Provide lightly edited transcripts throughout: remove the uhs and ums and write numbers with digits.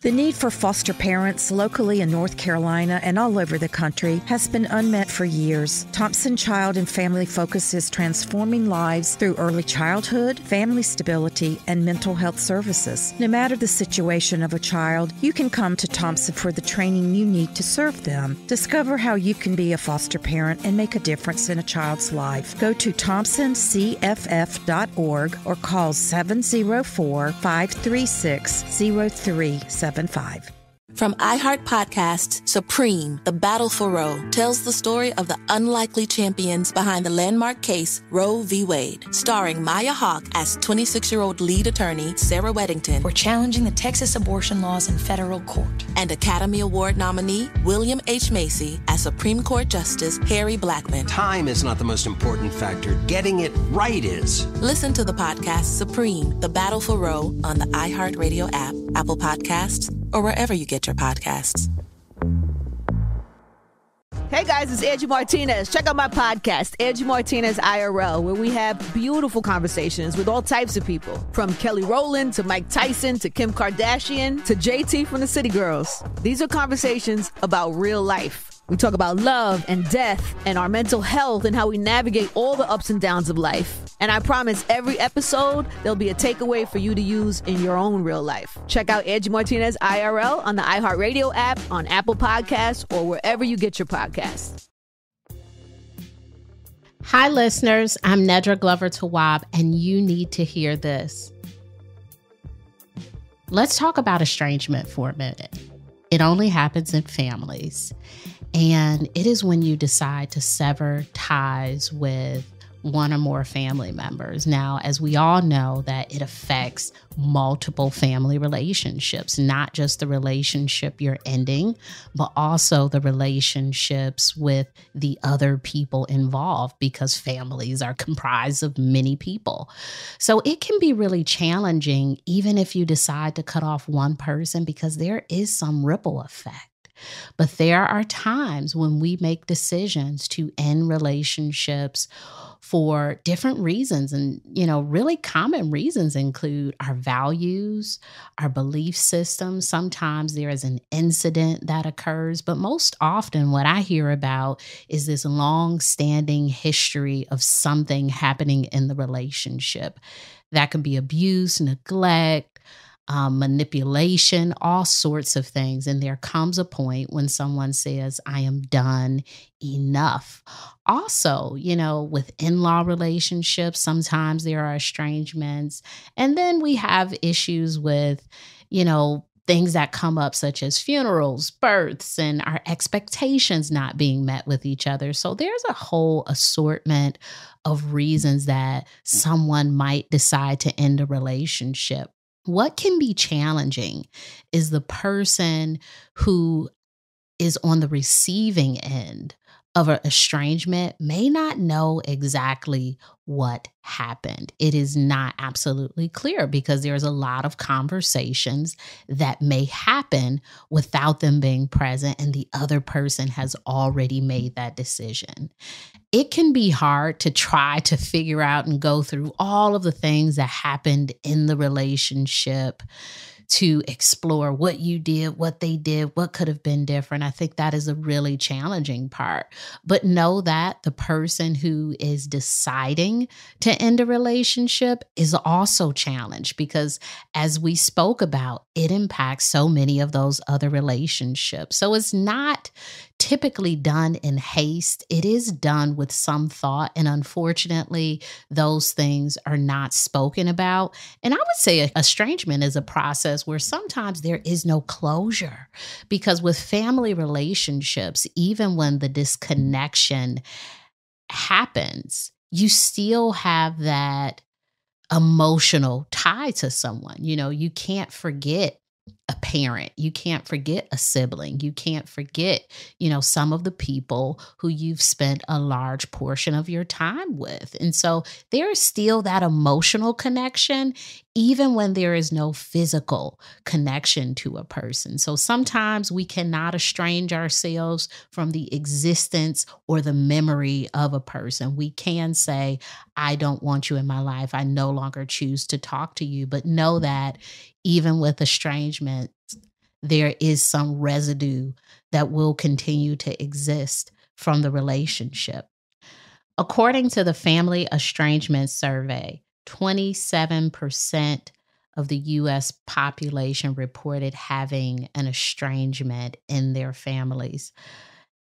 The need for foster parents locally in North Carolina and all over the country has been unmet for years. Thompson Child and Family focuses transforming lives through early childhood, family stability, and mental health services. No matter the situation of a child, you can come to Thompson for the training you need to serve them. Discover how you can be a foster parent and make a difference in a child's life. Go to thompsoncff.org or call 704-536-0375. From iHeart Podcasts, Supreme, The Battle for Roe, tells the story of the unlikely champions behind the landmark case Roe v. Wade, starring Maya Hawke as 26-year-old lead attorney Sarah Weddington. We're challenging the Texas abortion laws in federal court. And Academy Award nominee William H. Macy as Supreme Court Justice Harry Blackmun. Time is not the most important factor. Getting it right is. Listen to the podcast Supreme, The Battle for Roe on the iHeartRadio app, Apple Podcasts, or wherever you get your podcasts. Hey guys, it's Angie Martinez. Check out my podcast, Angie Martinez IRL, where we have beautiful conversations with all types of people. From Kelly Rowland to Mike Tyson to Kim Kardashian to JT from the City Girls. These are conversations about real life. We talk about love and death and our mental health and how we navigate all the ups and downs of life. And I promise every episode, there'll be a takeaway for you to use in your own real life. Check out Angie Martinez IRL on the iHeartRadio app, on Apple Podcasts, or wherever you get your podcasts. Hi, listeners. I'm Nedra Glover-Tawwab, and you need to hear this. Let's talk about estrangement for a minute. It only happens in families. And it is when you decide to sever ties with one or more family members. Now, as we all know, that it affects multiple family relationships, not just the relationship you're ending, but also the relationships with the other people involved, because families are comprised of many people. So it can be really challenging, even if you decide to cut off one person, because there is some ripple effect. But there are times when we make decisions to end relationships for different reasons. And, really common reasons include our values, our belief system. Sometimes there is an incident that occurs, but most often what I hear about is this long-standing history of something happening in the relationship. That can be abuse, neglect, manipulation, all sorts of things. And there comes a point when someone says, I am done, enough. Also, with in-law relationships, sometimes there are estrangements. And then we have issues with, things that come up such as funerals, births, and our expectations not being met with each other. So there's a whole assortment of reasons that someone might decide to end a relationship. What can be challenging is the person who is on the receiving end of an estrangement may not know exactly what happened. It is not absolutely clear because there's a lot of conversations that may happen without them being present, and the other person has already made that decision. It can be hard to try to figure out and go through all of the things that happened in the relationship to explore what you did, what they did, what could have been different. I think that is a really challenging part. But know that the person who is deciding to end a relationship is also challenged because, as we spoke about, it impacts so many of those other relationships. So it's not typically done in haste. It is done with some thought. And unfortunately, those things are not spoken about. And I would say estrangement is a process where sometimes there is no closure, because with family relationships, even when the disconnection happens, you still have that emotional tie to someone. You can't forget a parent. You can't forget a sibling. You can't forget, some of the people who you've spent a large portion of your time with. And so there is still that emotional connection, even when there is no physical connection to a person. So sometimes we cannot estrange ourselves from the existence or the memory of a person. We can say, I don't want you in my life. I no longer choose to talk to you. But know that even with estrangement, there is some residue that will continue to exist from the relationship. According to the Family Estrangement Survey, 27% of the U.S. population reported having an estrangement in their families.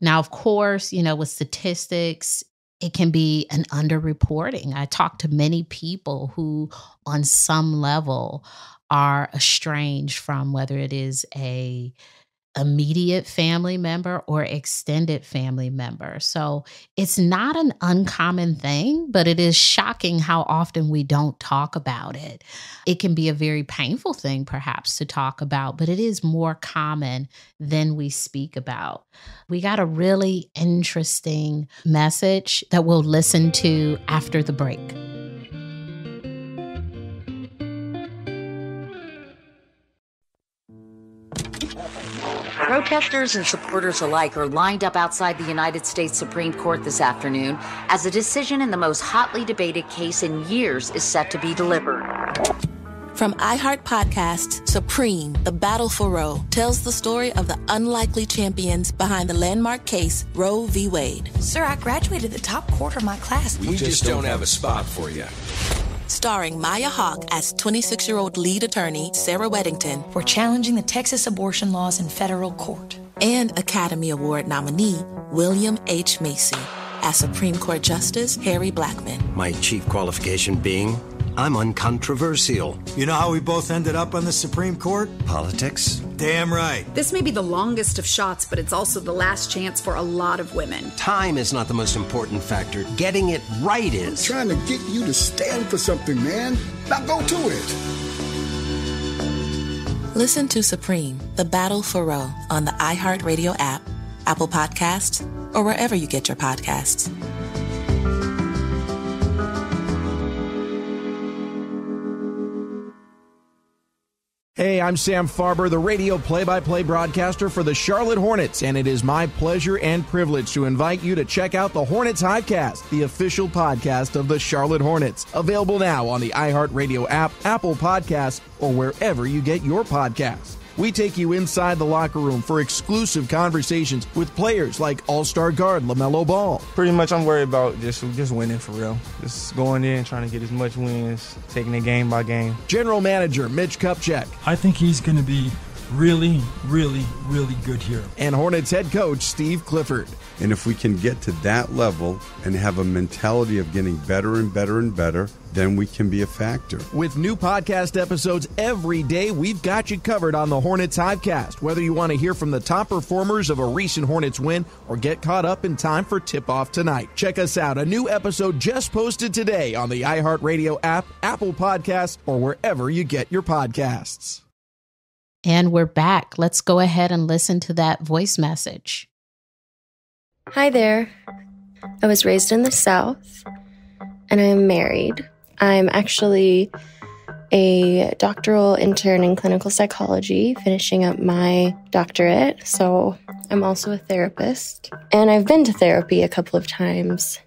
Now, of course, with statistics, it can be an underreporting. I talk to many people who, on some level, are estranged from whether it is a immediate family member or extended family member. So it's not an uncommon thing, but it is shocking how often we don't talk about it. It can be a very painful thing, perhaps, to talk about, but it is more common than we speak about. We got a really interesting message that we'll listen to after the break. Protesters and supporters alike are lined up outside the United States Supreme Court this afternoon as a decision in the most hotly debated case in years is set to be delivered. From iHeart Podcasts, Supreme, The Battle for Roe, tells the story of the unlikely champions behind the landmark case Roe v. Wade. Sir, I graduated the top quarter of my class. We just don't have a spot for you. Starring Maya Hawke as 26-year-old lead attorney Sarah Weddington. We're challenging the Texas abortion laws in federal court. And Academy Award nominee William H. Macy as Supreme Court Justice Harry Blackmun. My chief qualification being, I'm uncontroversial. You know how we both ended up on the Supreme Court? Politics? Damn right. This may be the longest of shots, but it's also the last chance for a lot of women. Time is not the most important factor. Getting it right is. I'm trying to get you to stand for something, man. Now go to it. Listen to Supreme, The Battle for Roe on the iHeartRadio app, Apple Podcasts, or wherever you get your podcasts. Hey, I'm Sam Farber, the radio play-by-play broadcaster for the Charlotte Hornets, and it is my pleasure and privilege to invite you to check out the Hornets Hivecast, the official podcast of the Charlotte Hornets. Available now on the iHeartRadio app, Apple Podcasts, or wherever you get your podcasts. We take you inside the locker room for exclusive conversations with players like All-Star guard LaMelo Ball. Pretty much I'm worried about just winning for real. Just going in, trying to get as much wins, taking it game by game. General Manager Mitch Kupchak. I think he's going to be really, really, really good here. And Hornets head coach Steve Clifford. And if we can get to that level and have a mentality of getting better and better and better, then we can be a factor. With new podcast episodes every day, we've got you covered on the Hornets Hivecast. Whether you want to hear from the top performers of a recent Hornets win or get caught up in time for tip-off tonight. Check us out. A new episode just posted today on the iHeartRadio app, Apple Podcasts, or wherever you get your podcasts. And we're back. Let's go ahead and listen to that voice message. Hi there. I was raised in the South, and I am married. I'm actually a doctoral intern in clinical psychology, finishing up my doctorate, so I'm also a therapist. And I've been to therapy a couple of times.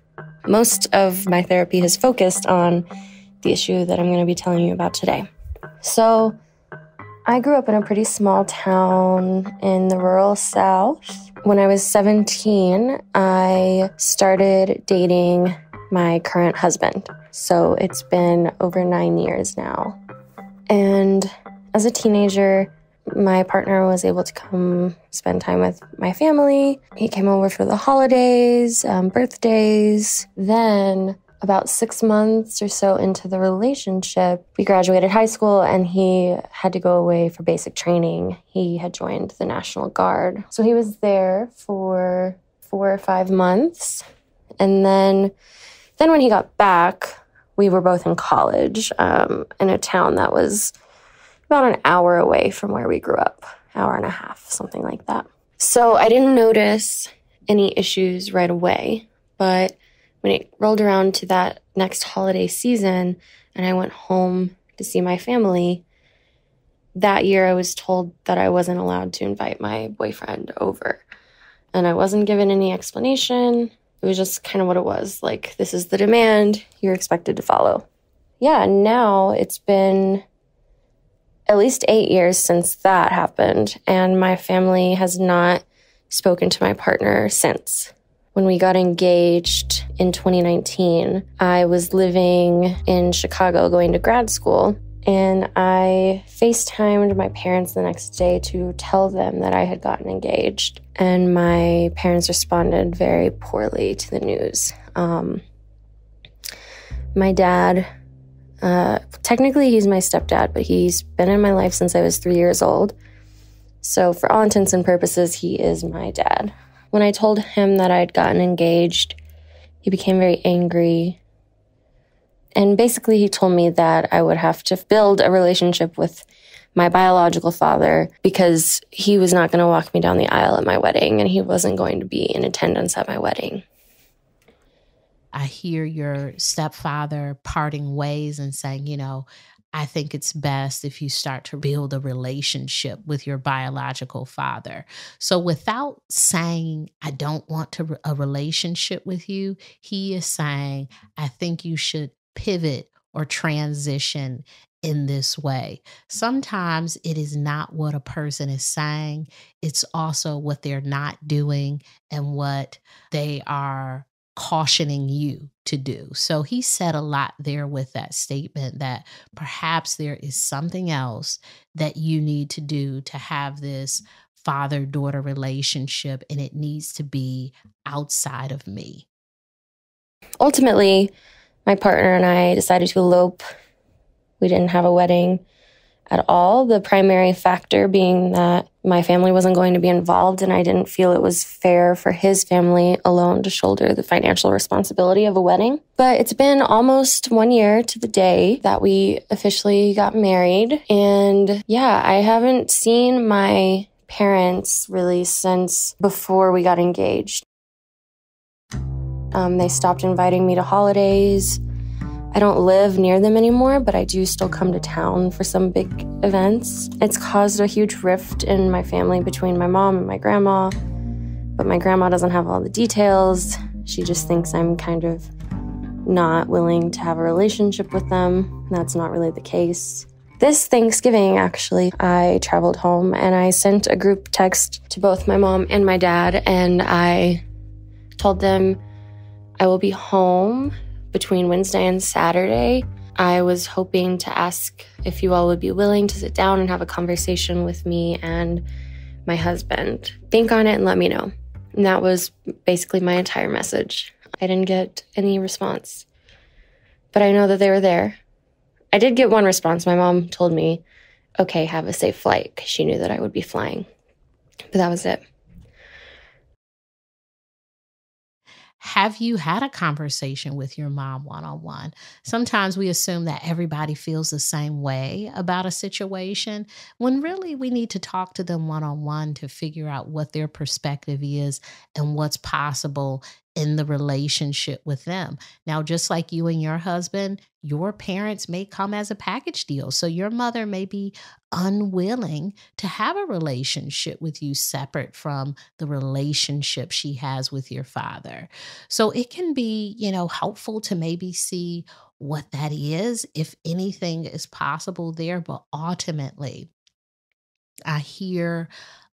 Most of my therapy has focused on the issue that I'm going to be telling you about today. So, I grew up in a pretty small town in the rural South. When I was 17, I started dating my current husband. So it's been over 9 years now. And as a teenager, my partner was able to come spend time with my family. He came over for the holidays, birthdays. Then about 6 months or so into the relationship, we graduated high school and he had to go away for basic training. He had joined the National Guard. So he was there for 4 or 5 months. And then when he got back, we were both in college in a town that was about an hour away from where we grew up, hour and a half, something like that. So I didn't notice any issues right away, but when it rolled around to that next holiday season and I went home to see my family, that year I was told that I wasn't allowed to invite my boyfriend over. And I wasn't given any explanation. It was just kind of what it was. Like, this is the demand, you're expected to follow. Yeah, now it's been at least 8 years since that happened, and my family has not spoken to my partner since. When we got engaged in 2019, I was living in Chicago going to grad school, and I FaceTimed my parents the next day to tell them that I had gotten engaged. And my parents responded very poorly to the news. My dad, technically he's my stepdad, but he's been in my life since I was 3 years old. So for all intents and purposes, he is my dad. When I told him that I'd gotten engaged, he became very angry. And basically he told me that I would have to build a relationship with my biological father because he was not going to walk me down the aisle at my wedding and he wasn't going to be in attendance at my wedding. I hear your stepfather parting ways and saying, I think it's best if you start to build a relationship with your biological father. So without saying, I don't want a relationship with you, he is saying, I think you should pivot or transition in this way. Sometimes it is not what a person is saying. It's also what they're not doing and what they are cautioning you to do. So he said a lot there with that statement that perhaps there is something else that you need to do to have this father-daughter relationship, and it needs to be outside of me. Ultimately, my partner and I decided to elope. We didn't have a wedding at all. The primary factor being that my family wasn't going to be involved, and I didn't feel it was fair for his family alone to shoulder the financial responsibility of a wedding. But it's been almost 1 year to the day that we officially got married. And yeah, I haven't seen my parents really since before we got engaged. They stopped inviting me to holidays. I don't live near them anymore, but I do still come to town for some big events. It's caused a huge rift in my family between my mom and my grandma, but my grandma doesn't have all the details. She just thinks I'm kind of not willing to have a relationship with them. That's not really the case. This Thanksgiving, actually, I traveled home and I sent a group text to both my mom and my dad, and I told them I will be home between Wednesday and Saturday. I was hoping to ask if you all would be willing to sit down and have a conversation with me and my husband. Think on it and let me know. And that was basically my entire message. I didn't get any response, but I know that they were there. I did get one response. My mom told me, okay, have a safe flight, because she knew that I would be flying. But that was it. Have you had a conversation with your mom one-on-one? Sometimes we assume that everybody feels the same way about a situation, when really we need to talk to them one-on-one to figure out what their perspective is and what's possible in the relationship with them. Now, just like you and your husband, your parents may come as a package deal. So your mother may be unwilling to have a relationship with you separate from the relationship she has with your father. So it can be, helpful to maybe see what that is, if anything is possible there. But ultimately, I hear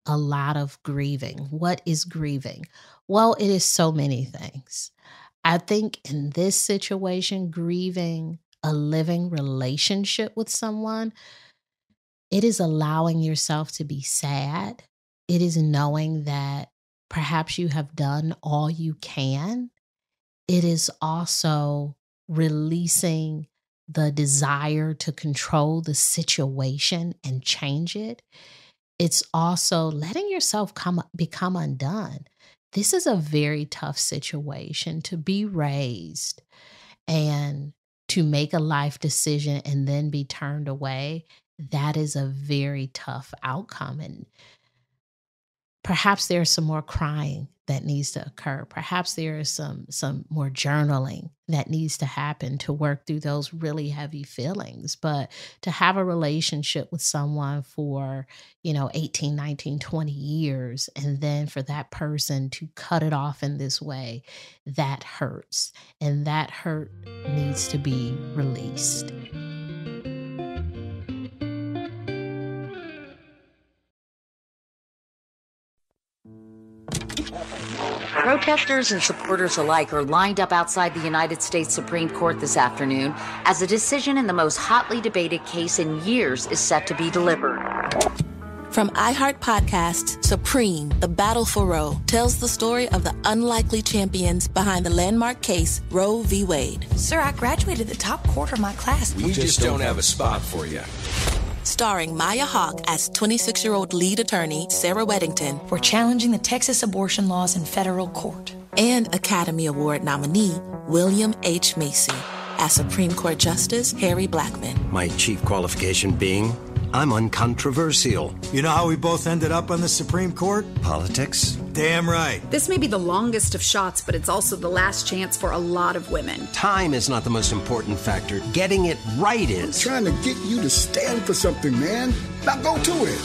a lot of grieving. What is grieving? Well, it is so many things. I think in this situation, grieving a living relationship with someone, it is allowing yourself to be sad. It is knowing that perhaps you have done all you can. It is also releasing the desire to control the situation and change it. It's also letting yourself become undone. This is a very tough situation to be raised and to make a life decision and then be turned away. That is a very tough outcome. And perhaps there's some more crying that needs to occur. Perhaps there is some more journaling that needs to happen to work through those really heavy feelings. But to have a relationship with someone for, 18, 19, 20 years, and then for that person to cut it off in this way, that hurts. And that hurt needs to be released. Protesters and supporters alike are lined up outside the United States Supreme Court this afternoon as a decision in the most hotly debated case in years is set to be delivered. From iHeart Podcasts, Supreme, The Battle for Roe, tells the story of the unlikely champions behind the landmark case Roe v. Wade. Sir, I graduated the top quarter of my class. We just don't have a spot for you. Starring Maya Hawke as 26-year-old lead attorney Sarah Weddington. We're challenging the Texas abortion laws in federal court. And Academy Award nominee William H. Macy as Supreme Court Justice Harry Blackmun. My chief qualification being, I'm uncontroversial. You know how we both ended up on the Supreme Court? Politics? Damn right. This may be the longest of shots, but it's also the last chance for a lot of women. Time is not the most important factor. Getting it right is. I'm trying to get you to stand for something, man. Now go to it.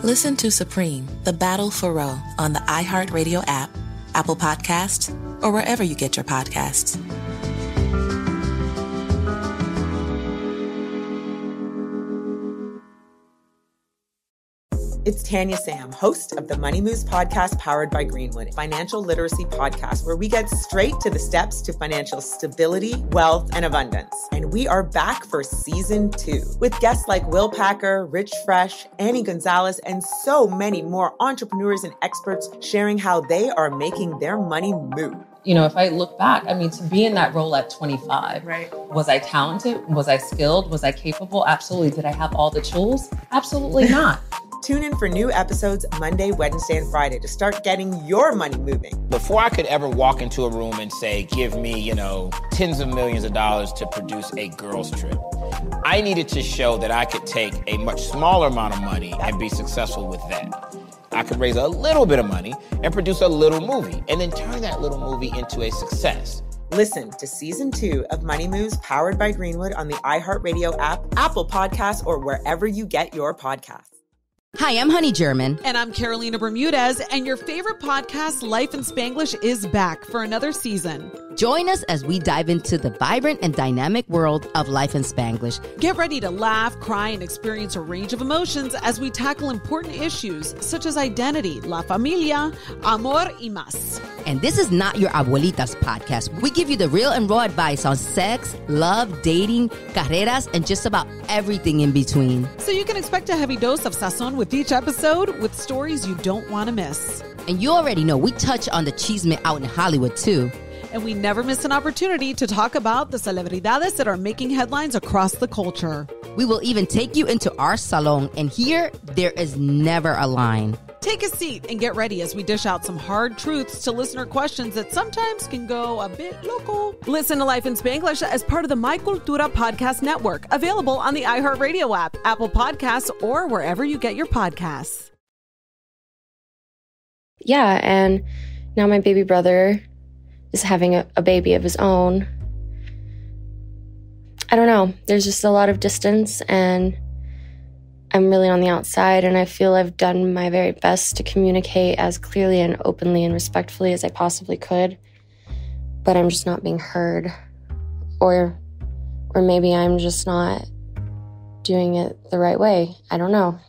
Listen to Supreme, The Battle for Roe on the iHeartRadio app, Apple Podcasts, or wherever you get your podcasts. It's Tanya Sam, host of the Money Moves podcast powered by Greenwood, financial literacy podcast where we get straight to the steps to financial stability, wealth, and abundance. And we are back for season 2 with guests like Will Packer, Rich Fresh, Annie Gonzalez, and so many more entrepreneurs and experts sharing how they are making their money move. You know, if I look back, I mean, to be in that role at 25, right? Was I talented? Was I skilled? Was I capable? Absolutely. Did I have all the tools? Absolutely not. Tune in for new episodes Monday, Wednesday, and Friday to start getting your money moving. Before I could ever walk into a room and say, give me, tens of millions of dollars to produce a girls trip, I needed to show that I could take a much smaller amount of money and be successful with that. I could raise a little bit of money and produce a little movie and then turn that little movie into a success. Listen to season 2 of Money Moves powered by Greenwood on the iHeartRadio app, Apple Podcasts, or wherever you get your podcasts. Hi, I'm Honey German. And I'm Carolina Bermudez, and your favorite podcast, Life in Spanglish, is back for another season. Join us as we dive into the vibrant and dynamic world of Life in Spanglish. Get ready to laugh, cry, and experience a range of emotions as we tackle important issues such as identity, la familia, amor y más. And this is not your abuelita's podcast. We give you the real and raw advice on sex, love, dating, carreras, and just about everything in between. So you can expect a heavy dose of sazon with each episode with stories you don't want to miss. And you already know we touch on the chisme out in Hollywood too. And we never miss an opportunity to talk about the celebridades that are making headlines across the culture. We will even take you into our salon, and here, there is never a line. Take a seat and get ready as we dish out some hard truths to listener questions that sometimes can go a bit local. Listen to Life in Spanglish as part of the My Cultura Podcast Network, available on the iHeartRadio app, Apple Podcasts, or wherever you get your podcasts. Yeah, and now my baby brother is having a baby of his own. I don't know. There's just a lot of distance, and I'm really on the outside, and I feel I've done my very best to communicate as clearly and openly and respectfully as I possibly could, but I'm just not being heard. Or maybe I'm just not doing it the right way. I don't know.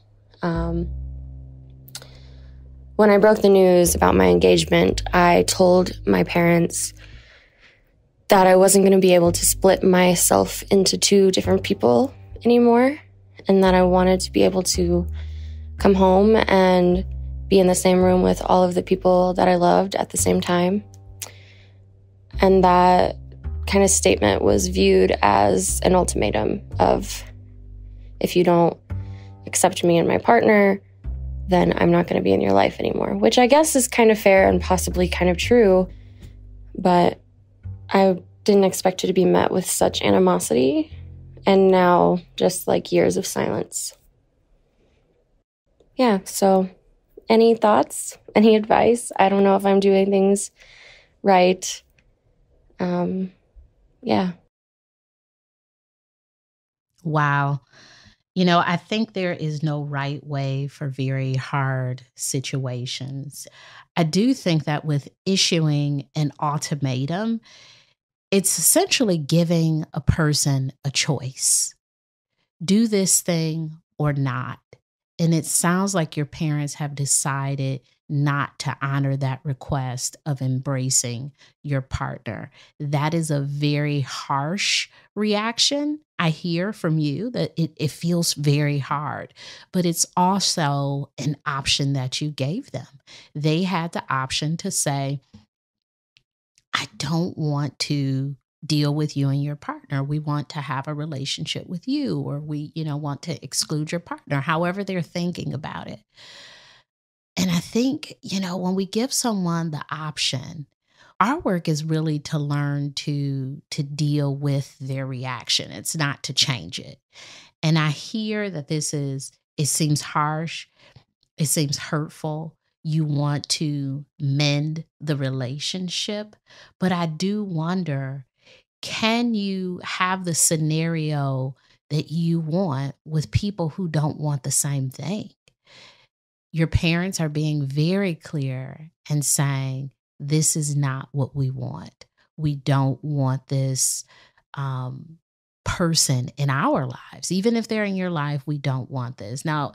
When I broke the news about my engagement, I told my parents that I wasn't going to be able to split myself into 2 different people anymore, and that I wanted to be able to come home and be in the same room with all of the people that I loved at the same time. And that kind of statement was viewed as an ultimatum of, if you don't accept me and my partner, then I'm not going to be in your life anymore, which I guess is kind of fair and possibly kind of true, but I didn't expect it to be met with such animosity, and now just like years of silence. Yeah, so any thoughts, any advice? I don't know if I'm doing things right. Yeah. Wow. I think there is no right way for very hard situations. I do think that with issuing an ultimatum, it's essentially giving a person a choice. Do this thing or not. And it sounds like your parents have decided not to honor that request of embracing your partner. That is a very harsh reaction. I hear from you that it feels very hard, but it's also an option that you gave them. They had the option to say, I don't want to deal with you and your partner. We want to have a relationship with you, or we, want to exclude your partner, however they're thinking about it. And I think, when we give someone the option, our work is really to learn to deal with their reaction. It's not to change it. And I hear that it seems harsh. It seems hurtful. You want to mend the relationship. But I do wonder, can you have the scenario that you want with people who don't want the same thing? Your parents are being very clear and saying, this is not what we want. We don't want this person in our lives. Even if they're in your life, we don't want this. Now,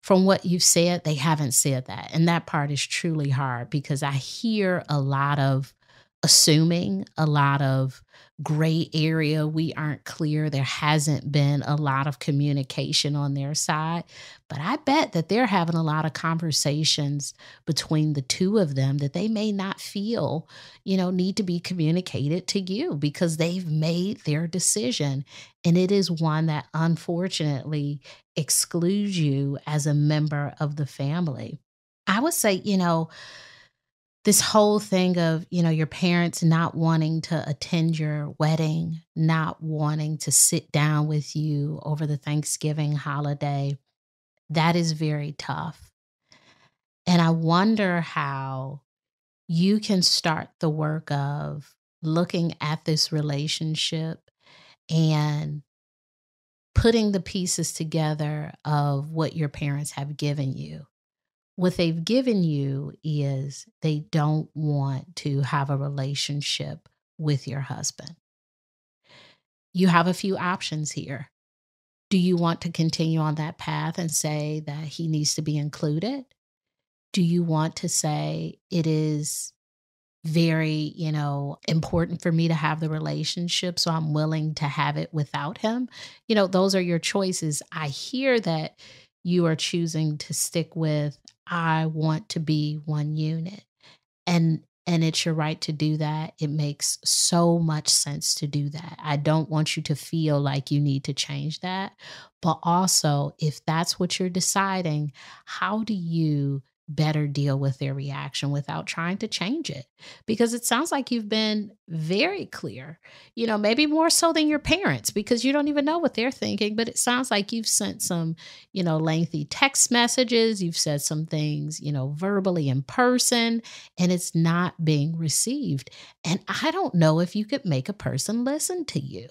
from what you've said, they haven't said that. And that part is truly hard because I hear a lot of assuming, a lot of gray area. We aren't clear. There hasn't been a lot of communication on their side. But I bet that they're having a lot of conversations between the two of them that they may not feel, need to be communicated to you because they've made their decision. And it is one that unfortunately excludes you as a member of the family. I would say, this whole thing of, your parents not wanting to attend your wedding, not wanting to sit down with you over the Thanksgiving holiday, that is very tough. And I wonder how you can start the work of looking at this relationship and putting the pieces together of what your parents have given you. What they've given you is they don't want to have a relationship with your husband. You have a few options here. Do you want to continue on that path and say that he needs to be included? Do you want to say it is very, important for me to have the relationship, so I'm willing to have it without him? Those are your choices. I hear that you are choosing to stick with, I want to be one unit. And it's your right to do that. It makes so much sense to do that. I don't want you to feel like you need to change that. But also, if that's what you're deciding, how do you better deal with their reaction without trying to change it? Because it sounds like you've been very clear, maybe more so than your parents, because you don't even know what they're thinking. But it sounds like you've sent some, lengthy text messages. You've said some things, verbally in person, and it's not being received. And I don't know if you could make a person listen to you.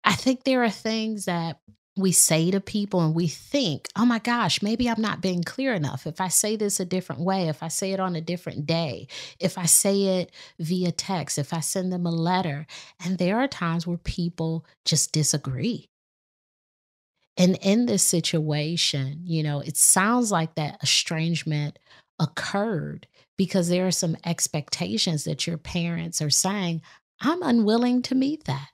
I think there are things that we say to people and we think, oh my gosh, maybe I'm not being clear enough. If I say this a different way, if I say it on a different day, if I say it via text, if I send them a letter. And there are times where people just disagree. And in this situation, it sounds like that estrangement occurred because there are some expectations that your parents are saying, I'm unwilling to meet that.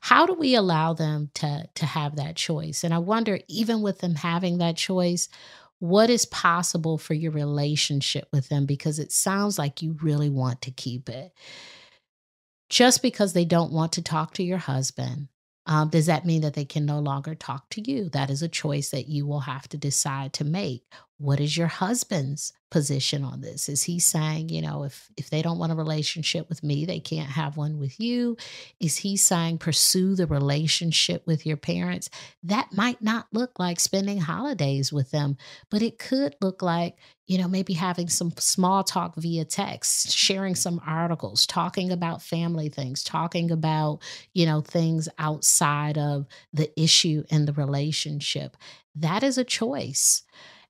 How do we allow them to have that choice? And I wonder, even with them having that choice, what is possible for your relationship with them? Because it sounds like you really want to keep it. Just because they don't want to talk to your husband, does that mean that they can no longer talk to you? That is a choice that you will have to decide to make. What is your husband's position on this? Is he saying, if they don't want a relationship with me, they can't have one with you? Is he saying pursue the relationship with your parents? That might not look like spending holidays with them, but it could look like, maybe having some small talk via text, sharing some articles, talking about family things, talking about, things outside of the issue in the relationship. That is a choice.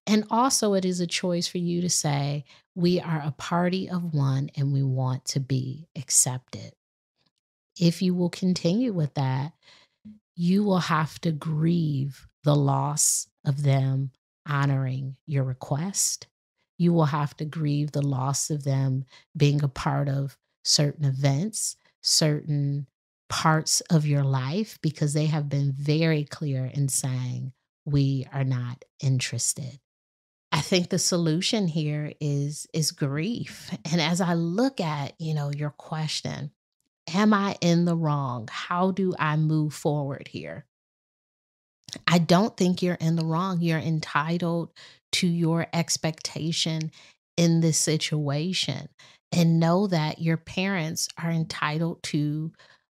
And also it is a choice for you to say, we are a party of one and we want to be accepted. If you will continue with that, you will have to grieve the loss of them honoring your request. You will have to grieve the loss of them being a part of certain events, certain parts of your life, because they have been very clear in saying, we are not interested. I think the solution here is grief. And as I look at, your question, am I in the wrong? How do I move forward here? I don't think you're in the wrong. You're entitled to your expectation in this situation, and know that your parents are entitled to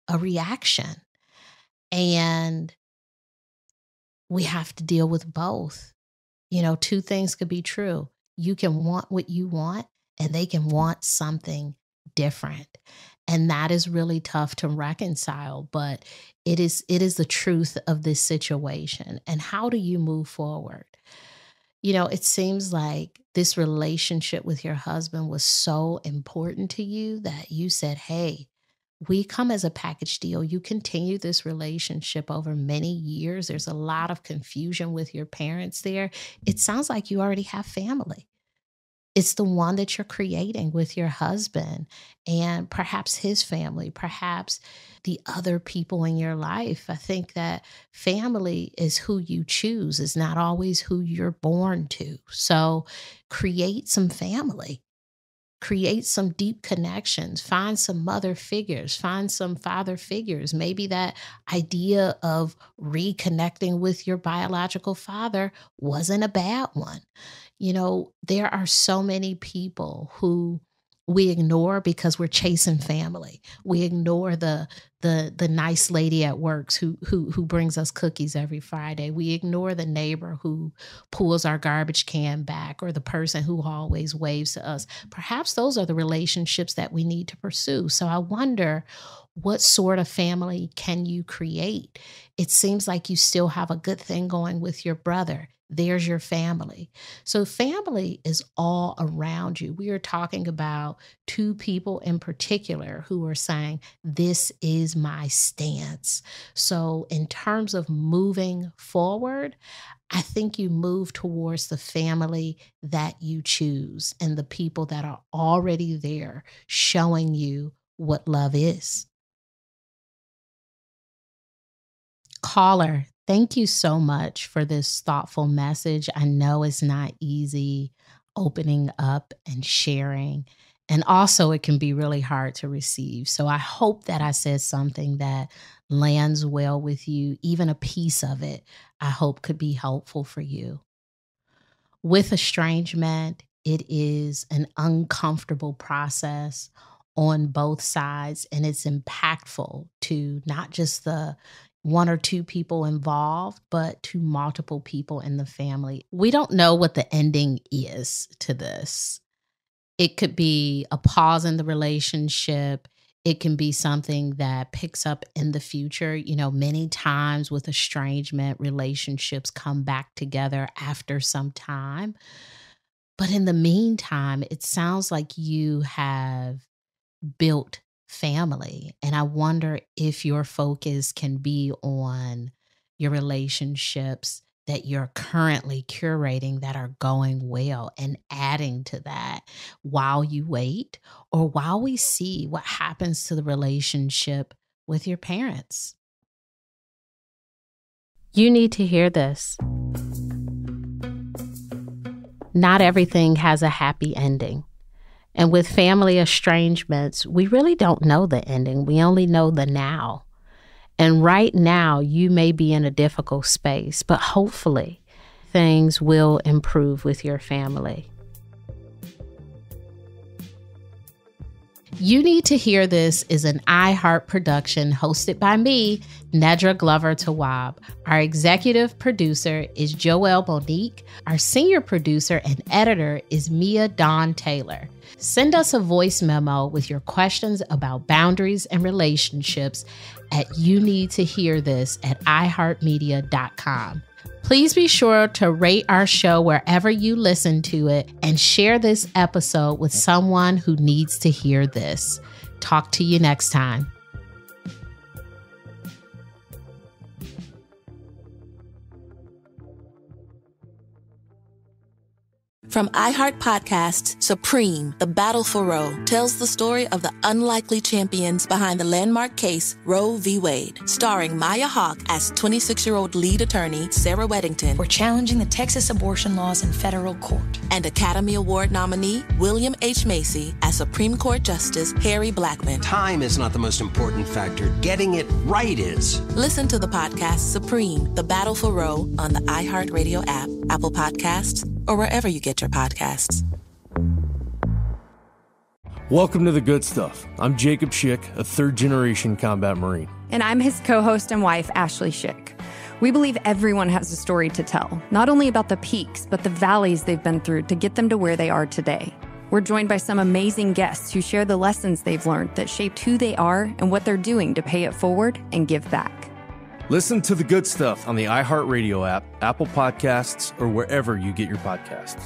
a reaction. And we have to deal with both. Two things could be true. You can want what you want, and they can want something different. And that is really tough to reconcile, but it is the truth of this situation. And how do you move forward? It seems like this relationship with your husband was so important to you that you said, hey, we come as a package deal. You continue this relationship over many years. There's a lot of confusion with your parents there. It sounds like you already have family. It's the one that you're creating with your husband and perhaps his family, perhaps the other people in your life. I think that family is who you choose. It's not always who you're born to. So create some family. Create some deep connections, find some mother figures, find some father figures. Maybe that idea of reconnecting with your biological father wasn't a bad one. There are so many people who we ignore because we're chasing family. We ignore the nice lady at work who brings us cookies every Friday. We ignore the neighbor who pulls our garbage can back, or the person who always waves to us. Perhaps those are the relationships that we need to pursue. So I wonder, what sort of family can you create? It seems like you still have a good thing going with your brother. There's your family. So family is all around you. We are talking about two people in particular who are saying, this is my stance. So in terms of moving forward, I think you move towards the family that you choose and the people that are already there showing you what love is. Caller, thank you so much for this thoughtful message. I know it's not easy opening up and sharing, and also it can be really hard to receive. So I hope that I said something that lands well with you. Even a piece of it, I hope, could be helpful for you. With estrangement, it is an uncomfortable process on both sides, and it's impactful to not just the one or two people involved, but to multiple people in the family. We don't know what the ending is to this. It could be a pause in the relationship. It can be something that picks up in the future. Many times with estrangement, relationships come back together after some time. But in the meantime, it sounds like you have built family. And I wonder if your focus can be on your relationships that you're currently curating that are going well, and adding to that while you wait, or while we see what happens to the relationship with your parents. You need to hear this. Not everything has a happy ending. And with family estrangements, we really don't know the ending. We only know the now. And right now, you may be in a difficult space, but hopefully things will improve with your family. You Need to Hear This is an iHeart production hosted by me, Nedra Glover Tawwab. Our executive producer is Joelle Monique. Our senior producer and editor is Mia Dawn Taylor. Send us a voice memo with your questions about boundaries and relationships at youneedtohearthis@iheartmedia.com. Please be sure to rate our show wherever you listen to it, and share this episode with someone who needs to hear this. Talk to you next time. From iHeart Podcasts, Supreme, The Battle for Roe, tells the story of the unlikely champions behind the landmark case Roe v. Wade, starring Maya Hawke as 26-year-old lead attorney Sarah Weddington. We're challenging the Texas abortion laws in federal court. And Academy Award nominee William H. Macy as Supreme Court Justice Harry Blackmun. Time is not the most important factor. Getting it right is. Listen to the podcast Supreme, The Battle for Roe on the iHeartRadio app, Apple Podcasts, or wherever you get your podcasts. Welcome to The Good Stuff. I'm Jacob Schick, a third-generation combat Marine. And I'm his co-host and wife, Ashley Schick. We believe everyone has a story to tell, not only about the peaks, but the valleys they've been through to get them to where they are today. We're joined by some amazing guests who share the lessons they've learned that shaped who they are and what they're doing to pay it forward and give back. Listen to The Good Stuff on the iHeartRadio app, Apple Podcasts, or wherever you get your podcasts.